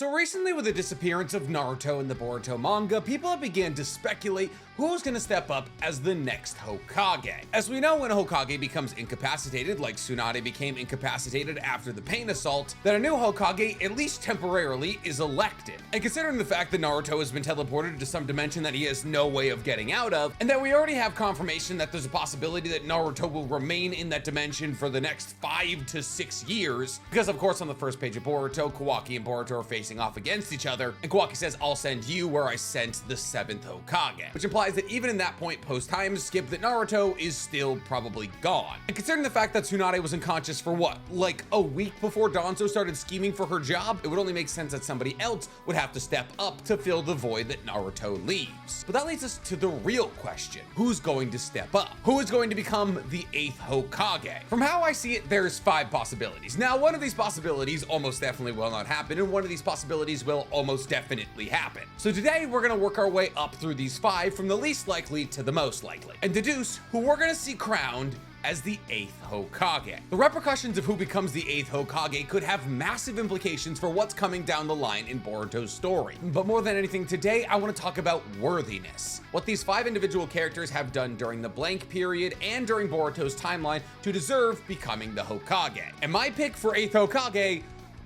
So recently, with the disappearance of Naruto in the Boruto manga, people have began to speculate who's gonna step up as the next Hokage. As we know, when a Hokage becomes incapacitated, like Tsunade became incapacitated after the pain assault, then a new Hokage, at least temporarily, is elected. And considering the fact that Naruto has been teleported to some dimension that he has no way of getting out of, and that we already have confirmation that there's a possibility that Naruto will remain in that dimension for the next 5 to 6 years, because of course on the first page of Boruto, Kawaki and Boruto are facing off against each other, and Kawaki says, "I'll send you where I sent the 7th Hokage," which implies that even in that point post-time skip that Naruto is still probably gone. And considering the fact that Tsunade was unconscious for what, like a week before Danzo started scheming for her job, it would only make sense that somebody else would have to step up to fill the void that Naruto leaves. But that leads us to the real question: who's going to step up? Who is going to become the 8th Hokage? From how I see it, there's 5 possibilities. Now, one of these possibilities almost definitely will not happen, and one of these possibilities will almost definitely happen. So today, we're gonna work our way up through these 5 from the least likely to the most likely, and deduce who we're gonna see crowned as the 8th Hokage. The repercussions of who becomes the 8th Hokage could have massive implications for what's coming down the line in Boruto's story. But more than anything today, I want to talk about worthiness. What these 5 individual characters have done during the blank period and during Boruto's timeline to deserve becoming the Hokage. And my pick for 8th Hokage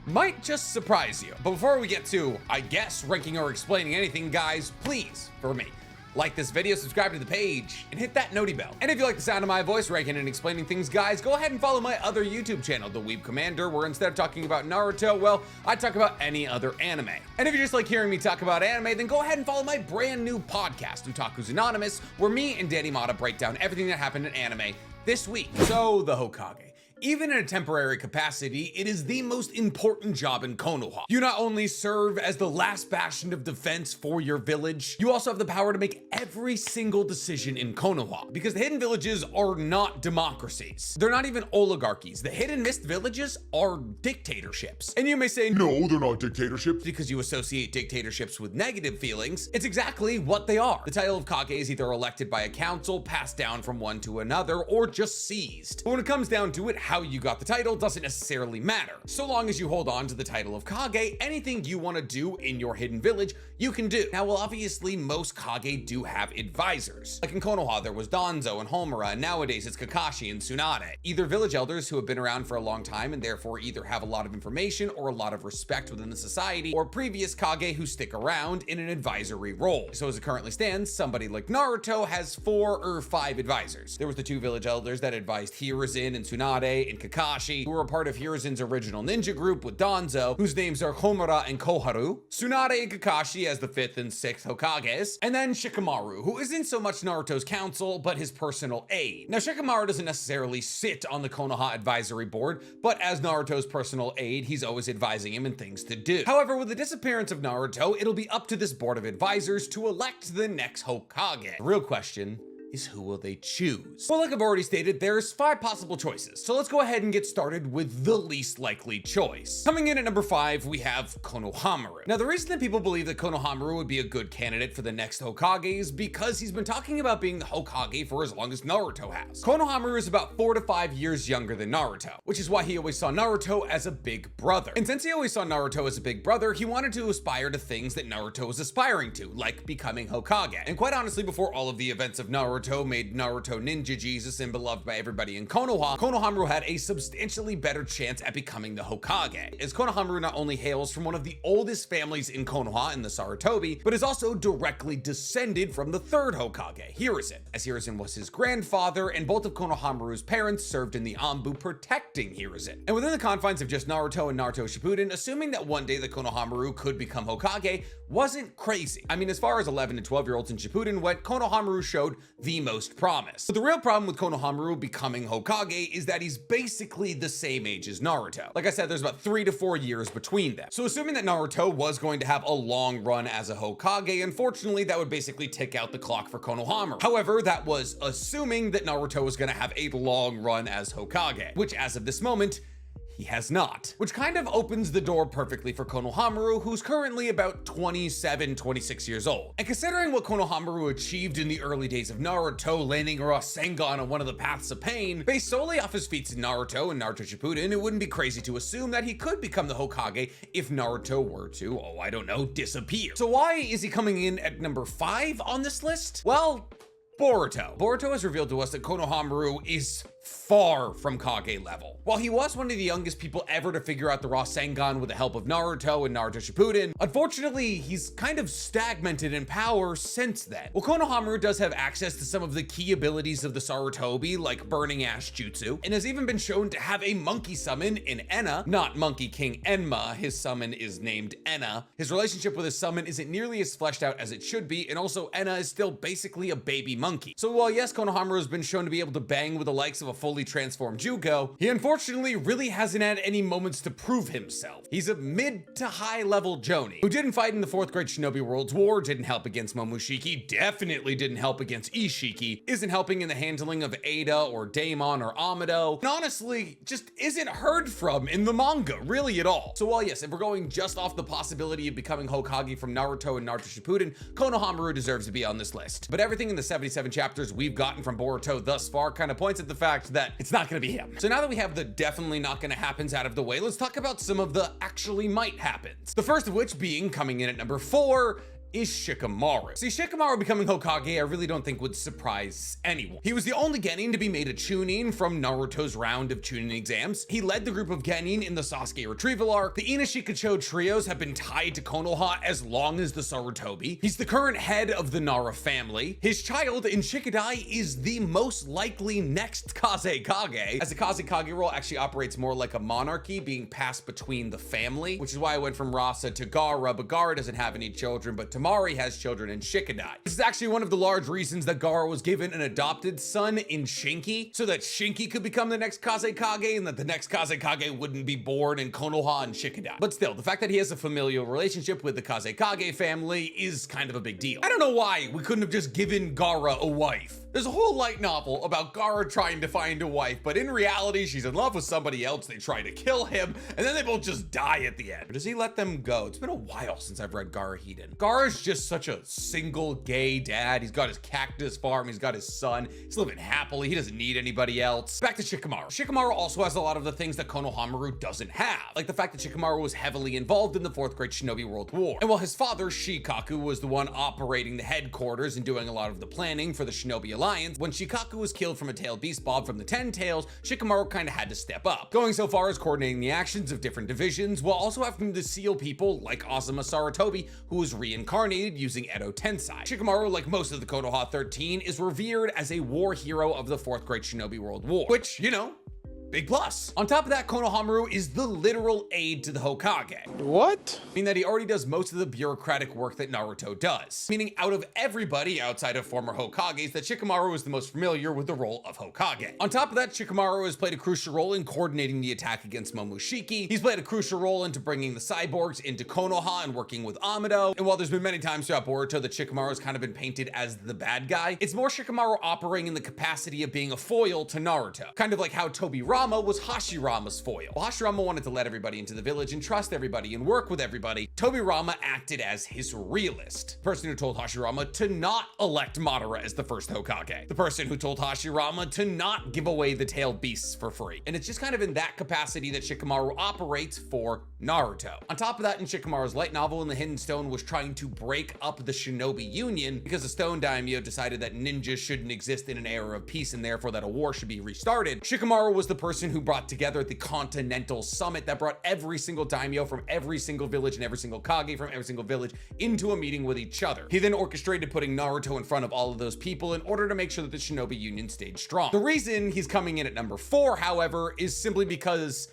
might just surprise you. But before we get to, I guess, ranking or explaining anything, guys, please, for me, like this video, subscribe to the page, and hit that noti bell. And if you like the sound of my voice ranking and explaining things, guys, go ahead and follow my other YouTube channel, The Weeb Commander, where instead of talking about Naruto, well, I talk about any other anime. And if you just like hearing me talk about anime, then go ahead and follow my brand new podcast, Otaku's Anonymous, where me and Danny Mata break down everything that happened in anime this week. So, the Hokage. Even in a temporary capacity, it is the most important job in Konoha. You not only serve as the last bastion of defense for your village, you also have the power to make every single decision in Konoha, because the hidden villages are not democracies. They're not even oligarchies. The hidden mist villages are dictatorships. And you may say, no, they're not dictatorships, because you associate dictatorships with negative feelings. It's exactly what they are. The title of Kage is either elected by a council, passed down from one to another, or just seized. But when it comes down to it, how you got the title doesn't necessarily matter. So long as you hold on to the title of Kage, anything you want to do in your hidden village, you can do. Now, well, obviously, most Kage do have advisors. Like in Konoha, there was Danzo and Homura, and nowadays it's Kakashi and Tsunade. Either village elders who have been around for a long time and therefore either have a lot of information or a lot of respect within the society, or previous Kage who stick around in an advisory role. So as it currently stands, somebody like Naruto has 4 or 5 advisors. There was the 2 village elders that advised Hiruzen and Tsunade and Kakashi, who were a part of Hiruzen's original ninja group with Danzo, whose names are Homura and Koharu, Tsunade and Kakashi as the 5th and 6th Hokages, and then Shikamaru, who isn't so much Naruto's counsel, but his personal aide. Now, Shikamaru doesn't necessarily sit on the Konoha advisory board, but as Naruto's personal aide, he's always advising him in things to do. However, with the disappearance of Naruto, it'll be up to this board of advisors to elect the next Hokage. The real question is, who will they choose? Well, like I've already stated, there's 5 possible choices. So let's go ahead and get started with the least likely choice. Coming in at number 5, we have Konohamaru. Now, the reason that people believe that Konohamaru would be a good candidate for the next Hokage is because he's been talking about being the Hokage for as long as Naruto has. Konohamaru is about 4 to 5 years younger than Naruto, which is why he always saw Naruto as a big brother. And since he always saw Naruto as a big brother, he wanted to aspire to things that Naruto was aspiring to, like becoming Hokage. And quite honestly, before all of the events of Naruto made Naruto Ninja Jesus and beloved by everybody in Konoha, Konohamaru had a substantially better chance at becoming the Hokage, as Konohamaru not only hails from one of the oldest families in Konoha in the Sarutobi, but is also directly descended from the 3rd Hokage, Hiruzen, as Hiruzen was his grandfather, and both of Konohamaru's parents served in the Anbu protecting Hiruzen. And within the confines of just Naruto and Naruto Shippuden, assuming that one day the Konohamaru could become Hokage wasn't crazy. I mean, as far as 11 to 12-year-olds in Shippuden went, Konohamaru showed the most promise. But the real problem with Konohamaru becoming Hokage is that he's basically the same age as Naruto. Like I said, there's about 3 to 4 years between them. So assuming that Naruto was going to have a long run as a Hokage, unfortunately, that would basically tick out the clock for Konohamaru. However, that was assuming that Naruto was going to have a long run as Hokage, which as of this moment, he has not, which kind of opens the door perfectly for Konohamaru, who's currently about 27, 26 years old. And considering what Konohamaru achieved in the early days of Naruto, landing a Rasengan on one of the paths of pain, based solely off his feats in Naruto and Naruto Shippuden, it wouldn't be crazy to assume that he could become the Hokage if Naruto were to, oh, I don't know, disappear. So why is he coming in at number 5 on this list? Well, Boruto. Boruto has revealed to us that Konohamaru is far from Kage level. While he was one of the youngest people ever to figure out the Rasengan with the help of Naruto and Naruto Shippuden, unfortunately, he's kind of stagnated in power since then. Well, Konohamaru does have access to some of the key abilities of the Sarutobi, like Burning Ash Jutsu, and has even been shown to have a monkey summon in Enna, not Monkey King Enma. His summon is named Enna. His relationship with his summon isn't nearly as fleshed out as it should be, and also Enna is still basically a baby monkey. So while yes, Konohamaru has been shown to be able to bang with the likes of a fully transformed Jugo, he unfortunately really hasn't had any moments to prove himself. He's a mid to high level Jonin who didn't fight in the 4th Great Shinobi Worlds War, didn't help against Momoshiki, definitely didn't help against Ishiki, isn't helping in the handling of Ada or Daemon or Amado, and honestly just isn't heard from in the manga really at all. So while yes, if we're going just off the possibility of becoming Hokage from Naruto and Naruto Shippuden, Konohamaru deserves to be on this list. But everything in the 77 chapters we've gotten from Boruto thus far kind of points at the fact that it's not gonna be him. So now that we have the definitely not gonna happens out of the way, let's talk about some of the actually might happens. The first of which being coming in at number 4 is Shikamaru. See, Shikamaru becoming Hokage I really don't think would surprise anyone. He was the only Genin to be made a Chunin from Naruto's round of Chunin exams. He led the group of Genin in the Sasuke retrieval arc. The Ina-Shikacho trios have been tied to Konoha as long as the Sarutobi. He's the current head of the Nara family. His child in Shikadai is the most likely next Kazekage, as the Kazekage role actually operates more like a monarchy, being passed between the family, which is why I went from Rasa to Gaara, but Gaara doesn't have any children, but Tamari has children in Shikadai. This is actually one of the large reasons that Gaara was given an adopted son in Shinki, so that Shinki could become the next Kazekage and that the next Kazekage wouldn't be born in Konoha and Shikadai. But still, the fact that he has a familial relationship with the Kazekage family is kind of a big deal. I don't know why we couldn't have just given Gaara a wife. There's a whole light novel about Gaara trying to find a wife, but in reality, she's in love with somebody else. They try to kill him, and then they both just die at the end. Or does he let them go? It's been a while since I've read Gaara Hiden. Gaara's just such a single gay dad. He's got his cactus farm. He's got his son. He's living happily. He doesn't need anybody else. Back to Shikamaru. Shikamaru also has a lot of the things that Konohamaru doesn't have, like the fact that Shikamaru was heavily involved in the 4th Great Shinobi World War. And while his father, Shikaku, was the one operating the headquarters and doing a lot of the planning for the Shinobi Alliance, when Shikaku was killed from a tailed beast bob from the 10 Tails, Shikamaru kind of had to step up, going so far as coordinating the actions of different divisions, while also having to seal people like Asuma Sarutobi, who was reincarnated using Edo Tensei. Shikamaru, like most of the Konoha 13, is revered as a war hero of the 4th Great Shinobi World War, which, you know, big plus. On top of that, Konohamaru is the literal aide to the Hokage. What? Meaning that he already does most of the bureaucratic work that Naruto does. Meaning out of everybody outside of former Hokages, that Shikamaru is the most familiar with the role of Hokage. On top of that, Shikamaru has played a crucial role in coordinating the attack against Momoshiki. He's played a crucial role into bringing the cyborgs into Konoha and working with Amado. And while there's been many times throughout Boruto that Shikamaru has kind of been painted as the bad guy, it's more Shikamaru operating in the capacity of being a foil to Naruto. Kind of like how Tobirama was Hashirama's foil. While Hashirama wanted to let everybody into the village and trust everybody and work with everybody, Tobirama acted as his realist. The person who told Hashirama to not elect Madara as the first Hokage. The person who told Hashirama to not give away the tailed beasts for free. And it's just kind of in that capacity that Shikamaru operates for Naruto. On top of that, in Shikamaru's light novel, In the Hidden Stone was trying to break up the Shinobi Union because the Stone Daimyo decided that ninjas shouldn't exist in an era of peace and therefore that a war should be restarted. Shikamaru was the person who brought together the Continental Summit that brought every single daimyo from every single village and every single Kage from every single village into a meeting with each other. He then orchestrated putting Naruto in front of all of those people in order to make sure that the Shinobi Union stayed strong. The reason he's coming in at number 4, however, is simply because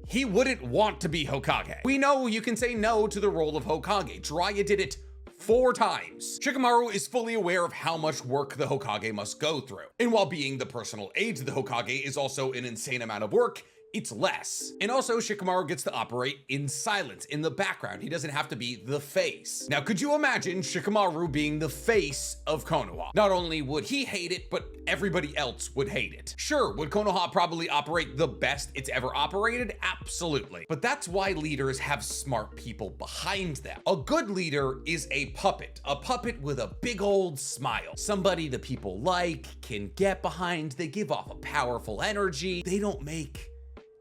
he wouldn't want to be Hokage. We know you can say no to the role of Hokage. Jiraiya did it 4 times. Shikamaru is fully aware of how much work the Hokage must go through. And while being the personal aide to the Hokage is also an insane amount of work, it's less. And also, Shikamaru gets to operate in silence, in the background. He doesn't have to be the face. Now, could you imagine Shikamaru being the face of Konoha? Not only would he hate it, but everybody else would hate it. Sure, would Konoha probably operate the best it's ever operated? Absolutely. But that's why leaders have smart people behind them. A good leader is a puppet with a big old smile. Somebody the people like, can get behind, they give off a powerful energy, they don't make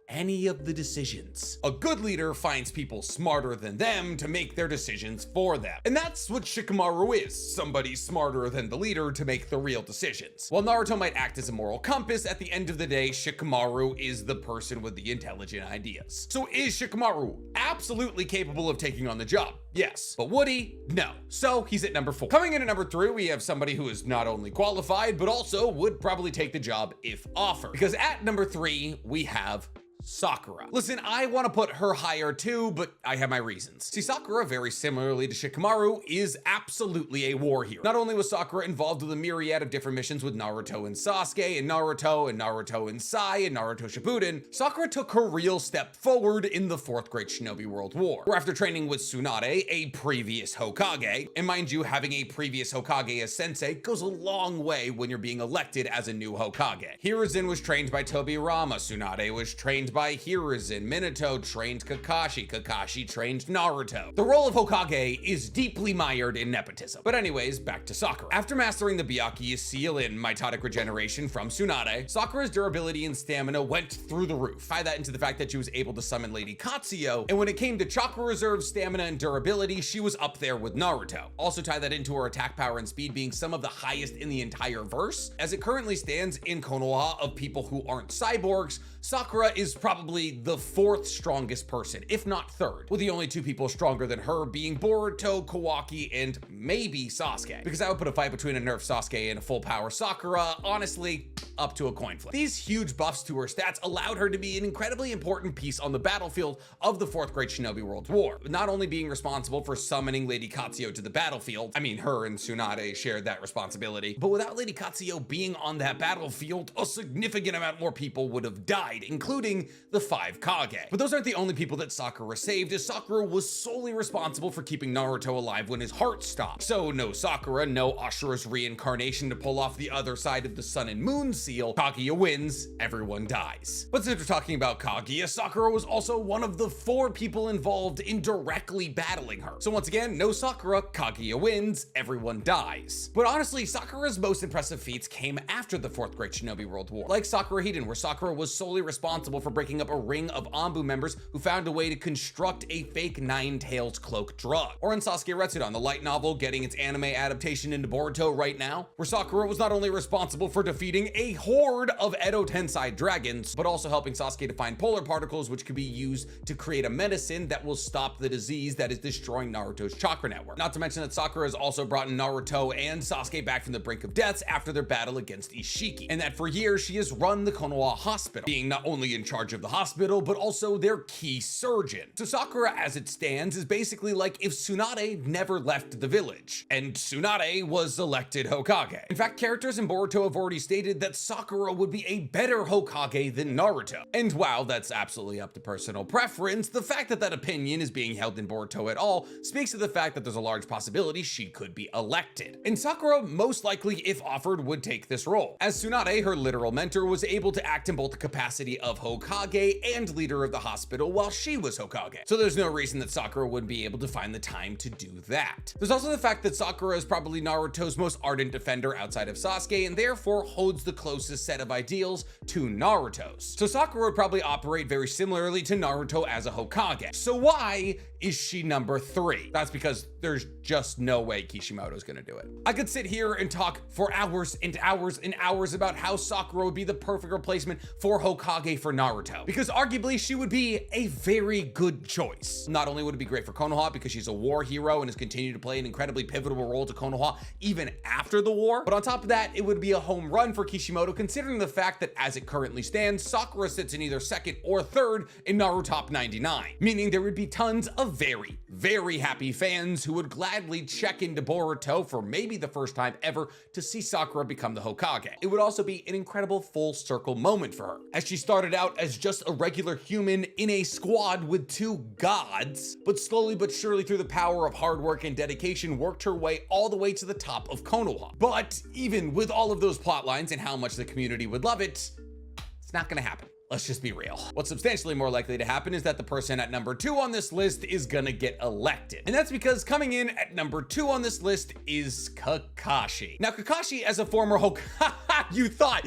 any of the decisions. A good leader finds people smarter than them to make their decisions for them. And that's what Shikamaru is, somebody smarter than the leader to make the real decisions. While Naruto might act as a moral compass, at the end of the day, Shikamaru is the person with the intelligent ideas. So is Shikamaru absolutely capable of taking on the job? Yes. But would he? No. So he's at number 4. Coming in at number 3, we have somebody who is not only qualified, but also would probably take the job if offered. Because at number 3, we have Sakura. Listen, I want to put her higher too, but I have my reasons. See, Sakura, very similarly to Shikamaru, is absolutely a war hero. Not only was Sakura involved with a myriad of different missions with Naruto and Sasuke, and Naruto and Sai, and Naruto Shippuden, Sakura took her real step forward in the 4th Great Shinobi World War, where after training with Tsunade, a previous Hokage, and mind you, having a previous Hokage as sensei goes a long way when you're being elected as a new Hokage. Hiruzen was trained by Tobirama, Tsunade was trained by Hiruzen, Minato trained Kakashi, Kakashi trained Naruto. The role of Hokage is deeply mired in nepotism. But anyways, back to Sakura. After mastering the Byakuya seal in mitotic regeneration from Tsunade, Sakura's durability and stamina went through the roof. Tie that into the fact that she was able to summon Lady Katsuyo, and when it came to chakra reserve, stamina, and durability, she was up there with Naruto. Also tie that into her attack power and speed being some of the highest in the entire verse. As it currently stands in Konoha of people who aren't cyborgs, Sakura is probably the 4th strongest person, if not 3rd, with the only 2 people stronger than her being Boruto, Kawaki, and maybe Sasuke. Because I would put a fight between a nerf Sasuke and a full power Sakura, honestly, up to a coin flip. These huge buffs to her stats allowed her to be an incredibly important piece on the battlefield of the 4th Great Shinobi World War, not only being responsible for summoning Lady Katsuyo to the battlefield, I mean, her and Tsunade shared that responsibility, but without Lady Katsuyo being on that battlefield, a significant amount more people would have died, including the 5 Kage. But those aren't the only people that Sakura saved, as Sakura was solely responsible for keeping Naruto alive when his heart stopped. So no Sakura, no Ashura's reincarnation to pull off the other side of the Sun and Moon seal, Kaguya wins, everyone dies. But since we're talking about Kaguya, Sakura was also one of the 4 people involved in directly battling her. So once again, no Sakura, Kaguya wins, everyone dies. But honestly, Sakura's most impressive feats came after the 4th Great Shinobi World War, like Sakura Hiden, where Sakura was solely responsible for breaking up a ring of Anbu members who found a way to construct a fake 9-tails cloak drug. Or in Sasuke Retsudan, the light novel getting its anime adaptation into Boruto right now, where Sakura was not only responsible for defeating a horde of Edo Tensei dragons, but also helping Sasuke to find polar particles which could be used to create a medicine that will stop the disease that is destroying Naruto's chakra network. Not to mention that Sakura has also brought Naruto and Sasuke back from the brink of deaths after their battle against Ishiki, and that for years she has run the Konoha Hospital, being not only in charge of the hospital, but also their key surgeon. So Sakura, as it stands, is basically like if Tsunade never left the village, and Tsunade was elected Hokage. In fact, characters in Boruto have already stated that Sakura would be a better Hokage than Naruto. And while that's absolutely up to personal preference, the fact that that opinion is being held in Boruto at all speaks to the fact that there's a large possibility she could be elected. And Sakura, most likely, if offered, would take this role, as Tsunade, her literal mentor, was able to act in both the capacity of Hokage and leader of the hospital while she was Hokage. So there's no reason that Sakura wouldn't be able to find the time to do that. There's also the fact that Sakura is probably Naruto's most ardent defender outside of Sasuke, and therefore holds the closest set of ideals to Naruto's. So Sakura would probably operate very similarly to Naruto as a Hokage. So why is she number 3? That's because there's just no way Kishimoto's gonna do it. I could sit here and talk for hours and hours and hours about how Sakura would be the perfect replacement for Hokage for Naruto, because arguably she would be a very good choice. Not only would it be great for Konoha because she's a war hero and has continued to play an incredibly pivotal role to Konoha even after the war, but on top of that, it would be a home run for Kishimoto considering the fact that as it currently stands, Sakura sits in either 2nd or 3rd in Naruto Top 99, meaning there would be tons of very, very happy fans who would gladly check into Boruto for maybe the first time ever to see Sakura become the Hokage. It would also be an incredible full circle moment for her, as she started out as just a regular human in a squad with two gods, but slowly but surely through the power of hard work and dedication worked her way all the way to the top of Konoha. But even with all of those plot lines and how much the community would love it, it's not gonna happen. Let's just be real. What's substantially more likely to happen is that the person at number 2 on this list is gonna get elected. And that's because coming in at number 2 on this list is Kakashi. Now, Kakashi as a former Hokage, you thought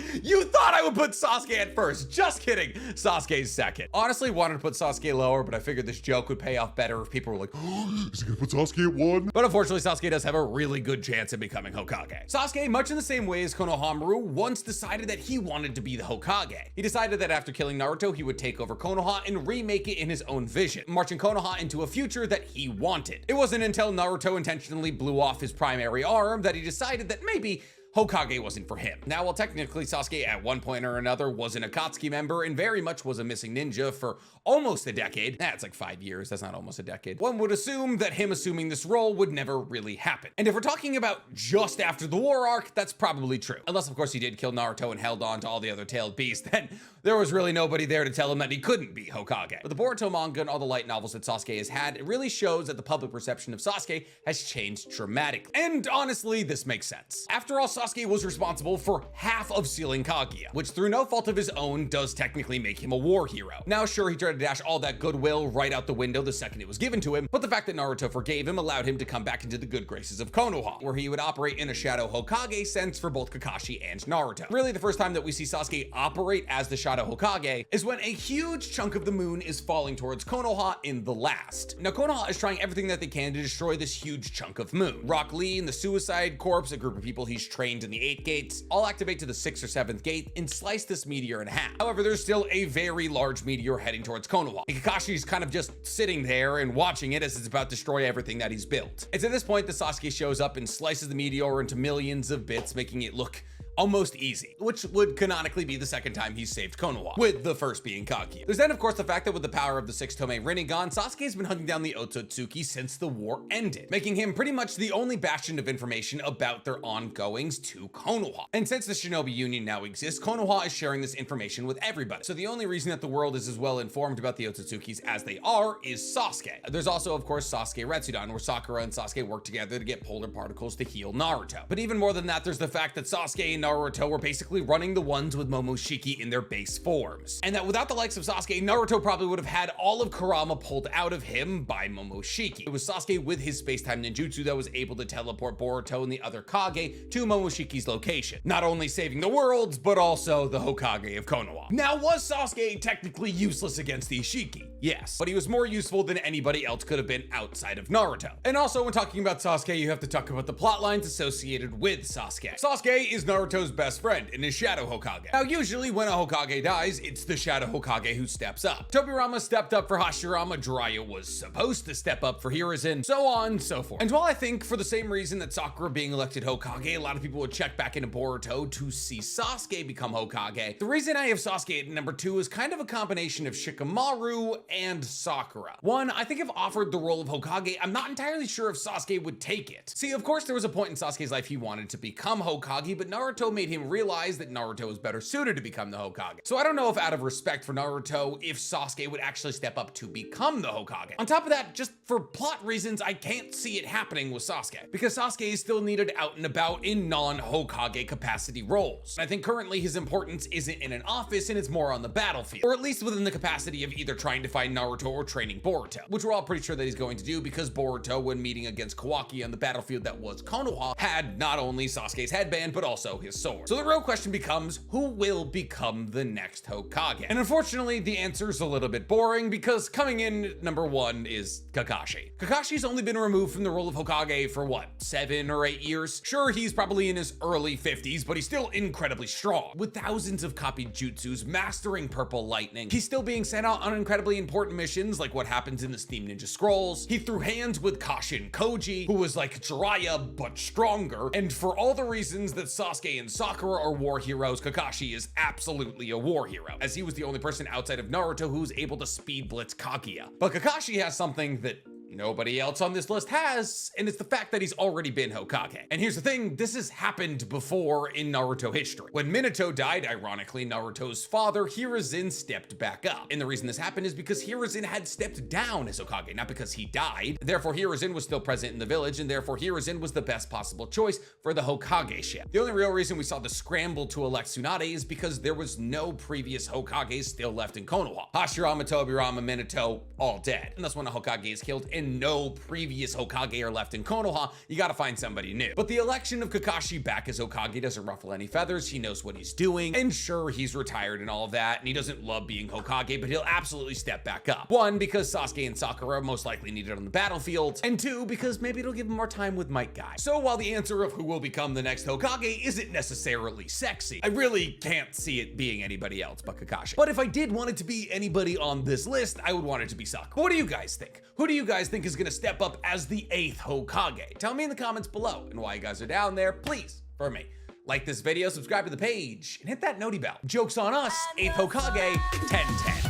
I would put Sasuke at first. Just kidding. Sasuke's second. Honestly, wanted to put Sasuke lower, but I figured this joke would pay off better if people were like, oh, is he gonna put Sasuke at 1? But unfortunately, Sasuke does have a really good chance of becoming Hokage. Sasuke, much in the same way as Konohamaru, once decided that he wanted to be the Hokage. He decided that after killing Naruto, he would take over Konoha and remake it in his own vision, marching Konoha into a future that he wanted. It wasn't until Naruto intentionally blew off his primary arm that he decided that maybe Hokage wasn't for him. Now, while technically Sasuke at one point or another was an Akatsuki member and very much was a missing ninja for almost a decade, that's like 5 years, that's not almost a decade, one would assume that him assuming this role would never really happen. And if we're talking about just after the war arc, that's probably true. Unless, of course, he did kill Naruto and held on to all the other tailed beasts, then there was really nobody there to tell him that he couldn't be Hokage. But the Boruto manga and all the light novels that Sasuke has had, it really shows that the public perception of Sasuke has changed dramatically. And honestly, this makes sense. After all, Sasuke was responsible for half of sealing Kaguya, which through no fault of his own does technically make him a war hero. Now, sure, he tried to dash all that goodwill right out the window the second it was given to him, but the fact that Naruto forgave him allowed him to come back into the good graces of Konoha, where he would operate in a Shadow Hokage sense for both Kakashi and Naruto. Really, the first time that we see Sasuke operate as the Shadow Hokage is when a huge chunk of the moon is falling towards Konoha in the last. Now, Konoha is trying everything that they can to destroy this huge chunk of moon. Rock Lee and the Suicide Corps, a group of people he's trained in the 8 gates, all activate to the 6th or 7th gate and slice this meteor in half. However, there's still a very large meteor heading towards Konoha, and Kakashi's kind of just sitting there and watching it as it's about to destroy everything that he's built. It's at this point that Sasuke shows up and slices the meteor into millions of bits, making it look almost easy, which would canonically be the second time he's saved Konoha, with the first being Kaguya. There's then, of course, the fact that with the power of the 6-Tome Rinnegan, Sasuke's been hunting down the Otsutsuki since the war ended, making him pretty much the only bastion of information about their ongoings to Konoha. And since the Shinobi Union now exists, Konoha is sharing this information with everybody. So the only reason that the world is as well informed about the Otsutsukis as they are is Sasuke. There's also, of course, Sasuke Retsudan, where Sakura and Sasuke work together to get polar particles to heal Naruto. But even more than that, there's the fact that Sasuke and Naruto were basically running the ones with Momoshiki in their base forms. And that without the likes of Sasuke, Naruto probably would have had all of Kurama pulled out of him by Momoshiki. It was Sasuke with his space-time ninjutsu that was able to teleport Boruto and the other Kage to Momoshiki's location, not only saving the worlds, but also the Hokage of Konoha. Now, was Sasuke technically useless against the Ishiki? Yes, but he was more useful than anybody else could have been outside of Naruto. And also, when talking about Sasuke, you have to talk about the plot lines associated with Sasuke. Sasuke is Naruto's best friend and his Shadow Hokage. Now, usually when a Hokage dies, it's the Shadow Hokage who steps up. Tobirama stepped up for Hashirama, Jiraiya was supposed to step up for Hiruzen, so on and so forth. And while I think for the same reason that Sakura being elected Hokage, a lot of people would check back into Boruto to see Sasuke become Hokage, the reason I have Sasuke at number 2 is kind of a combination of Shikamaru and Sakura. One, I think if offered the role of Hokage, I'm not entirely sure if Sasuke would take it. See, of course, there was a point in Sasuke's life he wanted to become Hokage, but Naruto made him realize that Naruto was better suited to become the Hokage. So I don't know if out of respect for Naruto, if Sasuke would actually step up to become the Hokage. On top of that, just for plot reasons, I can't see it happening with Sasuke, because Sasuke is still needed out and about in non-Hokage capacity roles. I think currently his importance isn't in an office and it's more on the battlefield, or at least within the capacity of either trying to find Naruto or training Boruto, which we're all pretty sure that he's going to do because Boruto, when meeting against Kawaki on the battlefield that was Konoha, had not only Sasuke's headband, but also his sword. So the real question becomes, who will become the next Hokage? And unfortunately, the answer is a little bit boring because coming in at number 1 is Kakashi. Kakashi's only been removed from the role of Hokage for what, 7 or 8 years? Sure, he's probably in his early 50s, but he's still incredibly strong. With thousands of copied jutsus, mastering purple lightning, he's still being sent out on incredibly important missions like what happens in the Steam Ninja Scrolls. He threw hands with Kashin Koji, who was like Jiraiya, but stronger. And for all the reasons that Sasuke and Sakura are war heroes, Kakashi is absolutely a war hero, as he was the only person outside of Naruto who was able to speed blitz Kaguya. But Kakashi has something that Nobody else on this list has, and it's the fact that he's already been Hokage. And here's the thing, this has happened before in Naruto history. When Minato died, ironically, Naruto's father, Hiruzen, stepped back up. And the reason this happened is because Hiruzen had stepped down as Hokage, not because he died. Therefore, Hiruzen was still present in the village, and therefore Hiruzen was the best possible choice for the Hokage-ship. The only real reason we saw the scramble to elect Tsunade is because there was no previous Hokage still left in Konoha. Hashirama, Tobirama, Minato, all dead. And that's when a Hokage is killed and no previous Hokage are left in Konoha, you gotta find somebody new. But the election of Kakashi back as Hokage doesn't ruffle any feathers. He knows what he's doing, and sure, he's retired and all of that, and he doesn't love being Hokage, but he'll absolutely step back up. One, because Sasuke and Sakura most likely need it on the battlefield, and two, because maybe it'll give him more time with Might Guy. So while the answer of who will become the next Hokage isn't necessarily sexy, I really can't see it being anybody else but Kakashi. But if I did want it to be anybody on this list, I would want it to be Sakura. But what do you guys think? Who do you guys think is gonna step up as the 8th Hokage? Tell me in the comments below, and while you guys are down there, please, for me, like this video, subscribe to the page, and hit that noti bell. Joke's on us, 8th Hokage, 10-10.